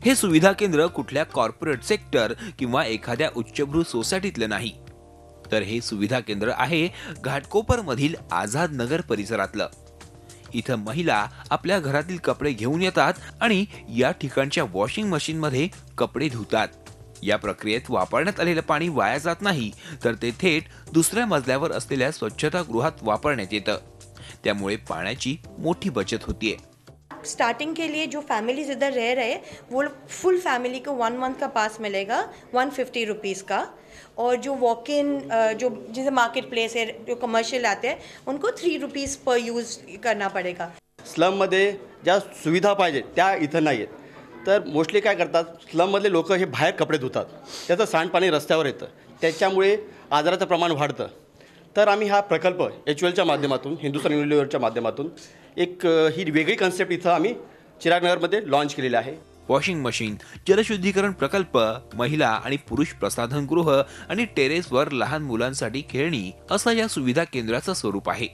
हे सुविधा केंद्र कुठल्या कॉर्पोरेट सेक्टर किंवा एखाद्या उच्चभ्रू सोसायटीतलं नाही, तर हे सुविधा केंद्र आहे घाटकोपर मधील आझाद नगर परिसरातलं। इथं महिला आपल्या घरातील कपडे घेऊन येतात आणि या ठिकाणच्या वॉशिंग मशीन मध्ये कपडे धुतात। या प्रक्रियेत वापरण्यात आलेलं पाणी वाया जात नाही, तर ते थेट दुसऱ्या मजल्यावर असलेल्या स्वच्छतागृहात वापरण्यात येतं। त्यामुळे पाण्याची मोठी बचत होतीये। स्टार्टिंग के लिए जो फैमिलीज इधर रह रहे वो फुल फैमिली को 1 मंथ का पास मिलेगा 150 रुपीज़ का, और जो वॉक इन जो जैसे मार्केट प्लेस है जो कमर्शियल आते हैं उनको 3 रुपीज़ पर यूज़ करना पड़ेगा। स्लममध्ये ज्या सुविधा पाहिजे त्या इथं नाही आहेत, तर मोस्टली काय करतात, स्लममधले लोक हे बाहेर कपडे धुतात, त्याचं सांडपाणी रस्त्यावर येतं, त्याच्यामुळे आजाराचं प्रमाण वाढतं। तर आम्ही हा प्रकल्प HULच्या माध्यमातून, हिंदुस्तान युनिलिव्हरच्या माध्यमातून एक ही वेगळी कन्सेप्ट इथं आम्ही चिरागनगरमध्ये लॉन्च केलेली आहे। वॉशिंग मशीन, जलशुद्धीकरण प्रकल्प, महिला आणि पुरुष प्रसाधनगृह आणि टेरेसवर लहान मुलांसाठी खेळणी असं या सुविधा केंद्राचं स्वरूप आहे।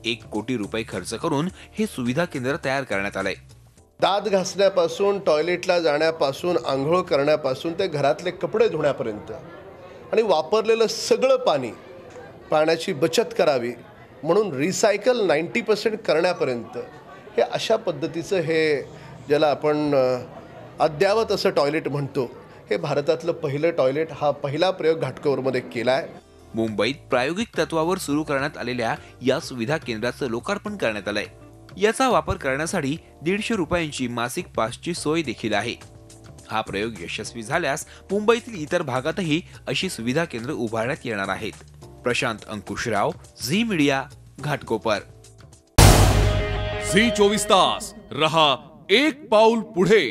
1 कोटी रुपये खर्च करून हे सुविधा केंद्र तयार करण्यात आलंय। दात घासण्यापासून, टॉयलेटला जाण्यापासून, आंघोळ करण्यापासून ते घरातले कपडे धुण्यापर्यंत आणि वापरलेलं सगळं पाण्याची बचत करावी म्हणून रिसायकल 90% करण्यापर्यंत हे अशा पद्धतीचं हे ज्याला आपण अद्यावत असं टॉयलेट म्हणतो, हे भारतातलं पहिलं टॉयलेट, हा पहिला प्रयोग घाटकोपरमध्ये केला आहे। मुंबईत प्रायोगिक तत्वावर सुरू करण्यात आलेल्या या सुविधा केंद्राचं लोकार्पण करण्यात आलंय। याचा वापर करण्यासाठी 150 रुपयांची मासिक पासची सोय देखील आहे। हा प्रयोग यशस्वी झाल्यास मुंबईतील इतर भागातही अशी सुविधा केंद्र उभारण्यात येणार आहेत। प्रशांत अंकुशराव, झी मीडिया, घाटकोपर। झी 24 तास रहा एक पाऊल पुढे।